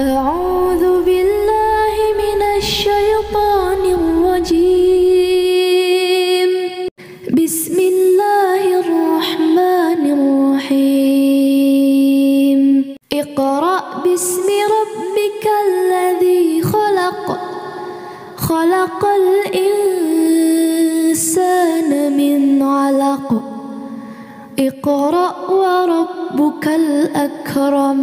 أعوذ بالله من الشيطان الرجيم بسم الله الرحمن الرحيم اقرأ باسم ربك الذي خلق خلق الإنسان من علق اقرأ وربك الأكرم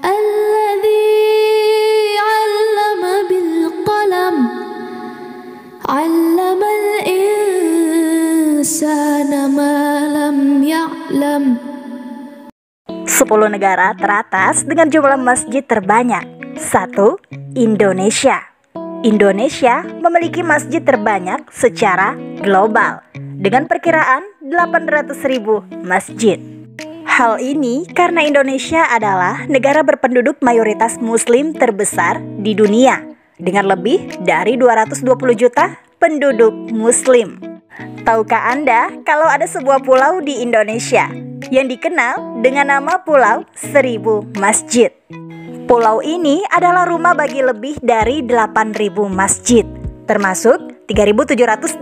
الذي علم بالقلم علم الإنسان ما لم يعلم. 10 negara teratas dengan jumlah masjid terbanyak. 1. Indonesia. Indonesia memiliki masjid terbanyak secara global dengan perkiraan 800.000 masjid. Hal ini karena Indonesia adalah negara berpenduduk mayoritas muslim terbesar di dunia dengan lebih dari 220 juta penduduk muslim. Tahukah Anda kalau ada sebuah pulau di Indonesia yang dikenal dengan nama Pulau Seribu Masjid? Pulau ini adalah rumah bagi lebih dari 8.000 masjid, termasuk 3.767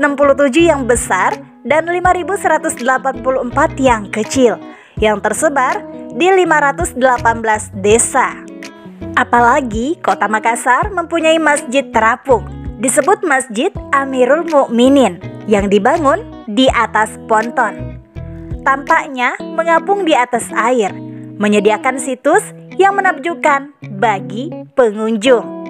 yang besar dan 5.184 yang kecil, yang tersebar di 518 desa. Apalagi kota Makassar mempunyai masjid terapung, disebut Masjid Amirul Mukminin, yang dibangun di atas ponton. Tampaknya mengapung di atas air, menyediakan situs yang menakjubkan bagi pengunjung.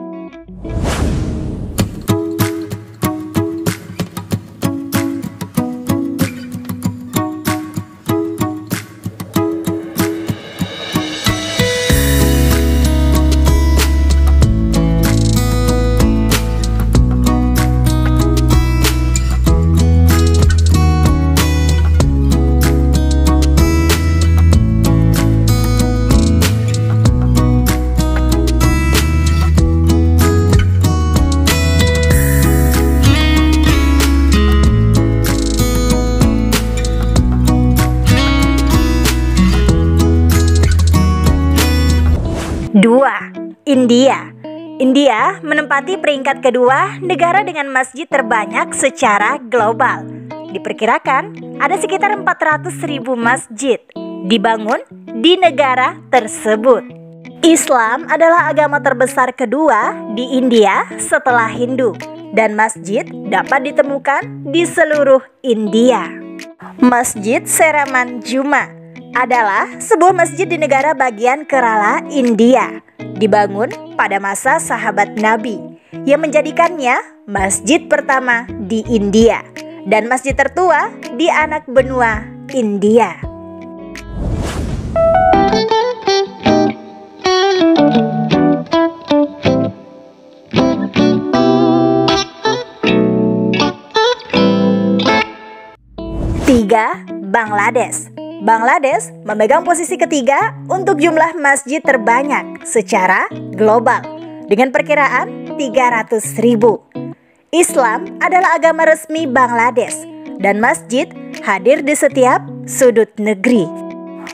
Dua, India. India menempati peringkat kedua negara dengan masjid terbanyak secara global. Diperkirakan ada sekitar 400.000 masjid dibangun di negara tersebut. Islam adalah agama terbesar kedua di India setelah Hindu, dan masjid dapat ditemukan di seluruh India. Masjid Seraman Juma adalah sebuah masjid di negara bagian Kerala, India, dibangun pada masa sahabat Nabi, yang menjadikannya masjid pertama di India dan masjid tertua di anak benua India. Tiga, Bangladesh. Bangladesh memegang posisi ketiga untuk jumlah masjid terbanyak secara global dengan perkiraan 300.000. Islam adalah agama resmi Bangladesh dan masjid hadir di setiap sudut negeri.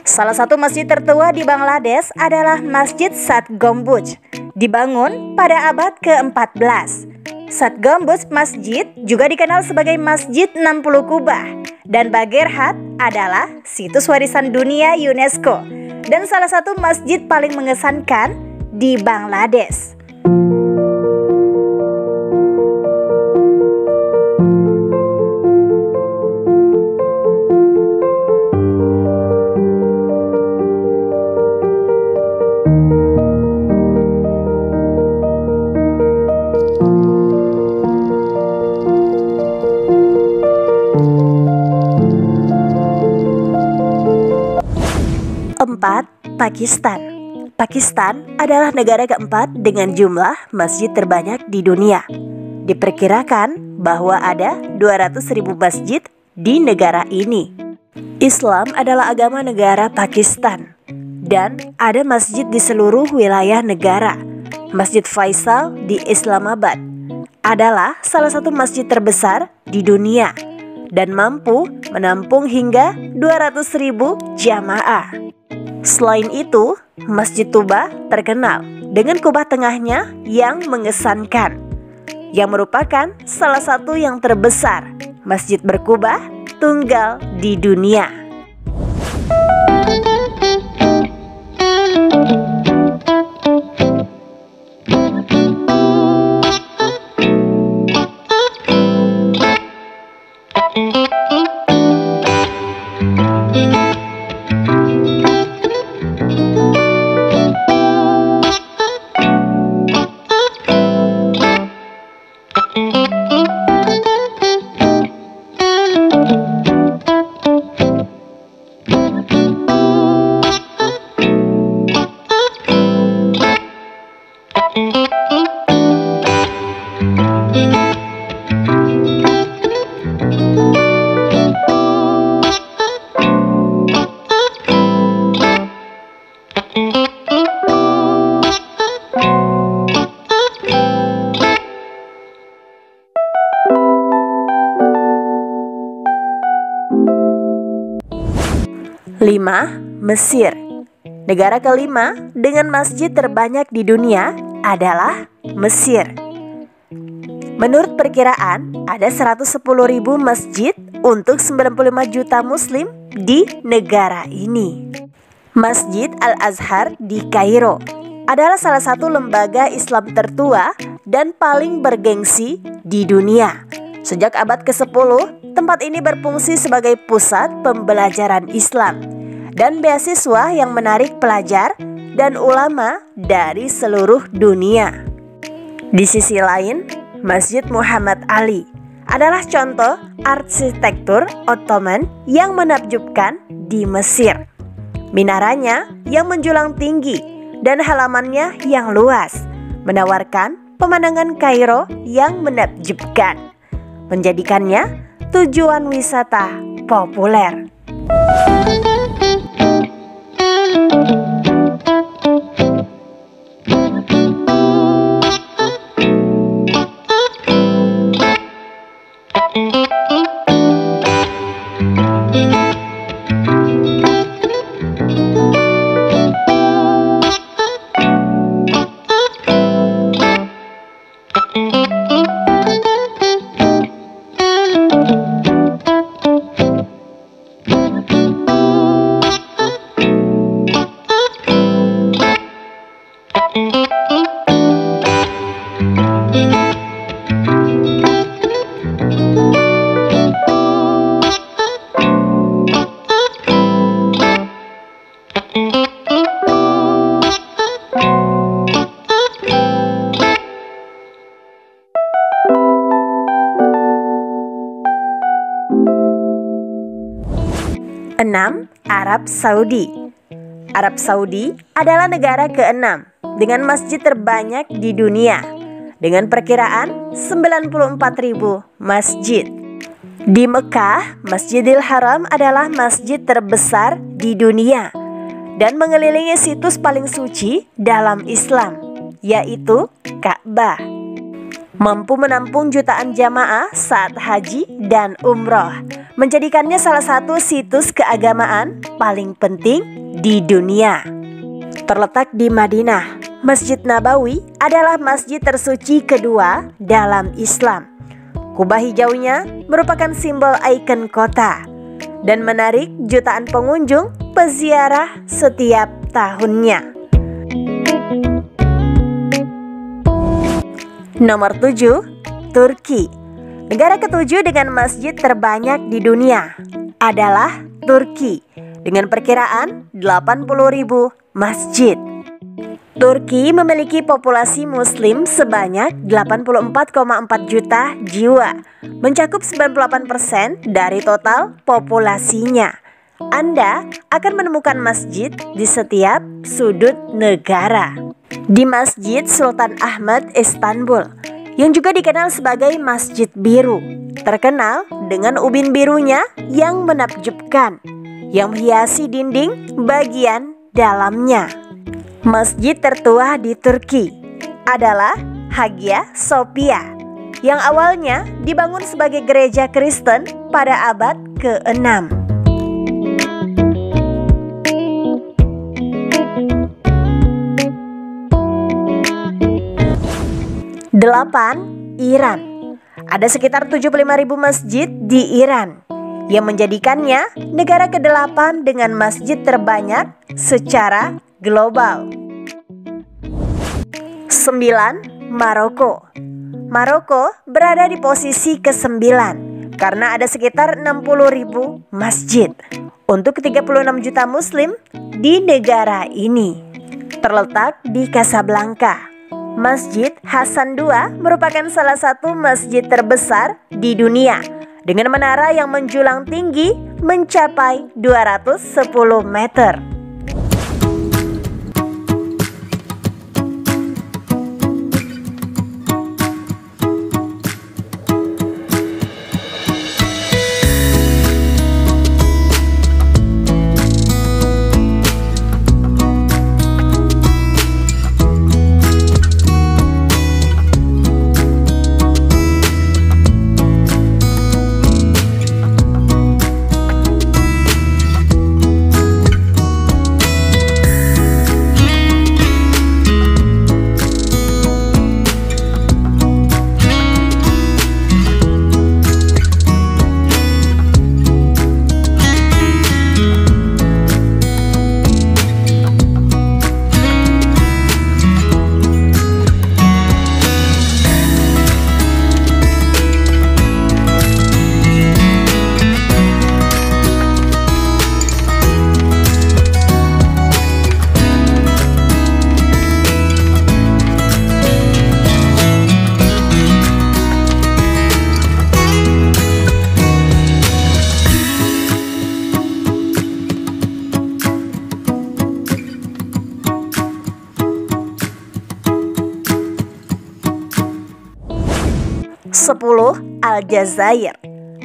Salah satu masjid tertua di Bangladesh adalah Masjid Sat Gombuj, dibangun pada abad ke-14. Sat Gombuj Masjid juga dikenal sebagai Masjid 60 Kubah, dan Bagherhat adalah situs warisan dunia UNESCO dan salah satu masjid paling mengesankan di Bangladesh. Empat, Pakistan. Pakistan adalah negara keempat dengan jumlah masjid terbanyak di dunia. Diperkirakan bahwa ada 200.000 masjid di negara ini. Islam adalah agama negara Pakistan dan ada masjid di seluruh wilayah negara. Masjid Faisal di Islamabad adalah salah satu masjid terbesar di dunia dan mampu menampung hingga 200.000 jamaah. Selain itu, Masjid Tuba terkenal dengan kubah tengahnya yang mengesankan, yang merupakan salah satu yang terbesar masjid berkubah tunggal di dunia. Lima, Mesir. Negara kelima dengan masjid terbanyak di dunia adalah Mesir. Menurut perkiraan, ada 110.000 masjid untuk 95 juta muslim di negara ini. Masjid Al-Azhar di Kairo adalah salah satu lembaga Islam tertua dan paling bergengsi di dunia. Sejak abad ke-10, tempat ini berfungsi sebagai pusat pembelajaran Islam dan beasiswa yang menarik pelajar dan ulama dari seluruh dunia. Di sisi lain, Masjid Muhammad Ali adalah contoh arsitektur Ottoman yang menakjubkan di Mesir. Minaranya yang menjulang tinggi dan halamannya yang luas menawarkan pemandangan Kairo yang menakjubkan, menjadikannya tujuan wisata populer. Enam, Arab Saudi. Arab Saudi adalah negara ke-6 dengan masjid terbanyak di dunia dengan perkiraan 94.000 masjid. Di Mekah, Masjidil Haram adalah masjid terbesar di dunia dan mengelilingi situs paling suci dalam Islam, yaitu Ka'bah. Mampu menampung jutaan jamaah saat haji dan umroh, menjadikannya salah satu situs keagamaan paling penting di dunia. Terletak di Madinah, Masjid Nabawi adalah masjid tersuci kedua dalam Islam. Kubah hijaunya merupakan simbol ikon kota dan menarik jutaan pengunjung peziarah setiap tahunnya. Nomor 7, Turki. Negara ketujuh dengan masjid terbanyak di dunia adalah Turki dengan perkiraan 80.000 masjid. Turki memiliki populasi muslim sebanyak 84,4 juta jiwa, mencakup 98% dari total populasinya. Anda akan menemukan masjid di setiap sudut negara. Di Masjid Sultan Ahmad Istanbul, yang juga dikenal sebagai Masjid Biru, terkenal dengan ubin birunya yang menakjubkan, yang menghiasi dinding bagian dalamnya. Masjid tertua di Turki adalah Hagia Sophia, yang awalnya dibangun sebagai gereja Kristen pada abad ke-6. 8. Iran. Ada sekitar 75.000 masjid di Iran, yang menjadikannya negara ke-8 dengan masjid terbanyak secara global. 9. Maroko. Maroko berada di posisi ke-9 karena ada sekitar 60.000 masjid untuk 36 juta muslim di negara ini. Terletak di Casablanca, Masjid Hasan II merupakan salah satu masjid terbesar di dunia dengan menara yang menjulang tinggi mencapai 210 meter. Aljazair.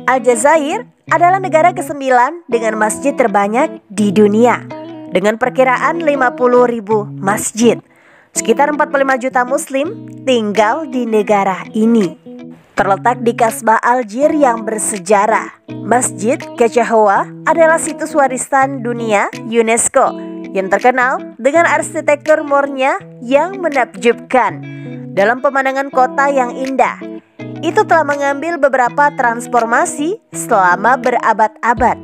Aljazair adalah negara ke-9 dengan masjid terbanyak di dunia dengan perkiraan 50.000 masjid. Sekitar 45 juta muslim tinggal di negara ini. Terletak di Kasbah Algier yang bersejarah, Masjid Kechahua adalah situs warisan dunia UNESCO yang terkenal dengan arsitektur murnya yang menakjubkan. Dalam pemandangan kota yang indah, itu telah mengambil beberapa transformasi selama berabad-abad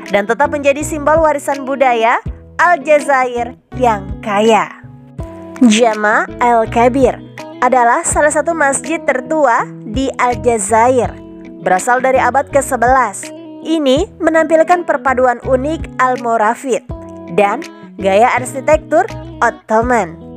dan tetap menjadi simbol warisan budaya Aljazair yang kaya. Jama' al-Kabir adalah salah satu masjid tertua di Aljazair, berasal dari abad ke-11. Ini menampilkan perpaduan unik Almoravid dan gaya arsitektur Ottoman.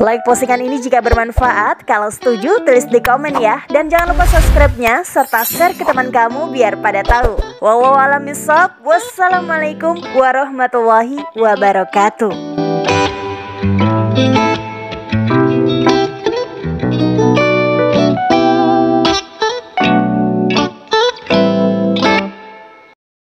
Like postingan ini jika bermanfaat. Kalau setuju, tulis di komen ya. Dan jangan lupa subscribe-nya serta share ke teman kamu biar pada tahu. Wassalamualaikum warahmatullahi wabarakatuh.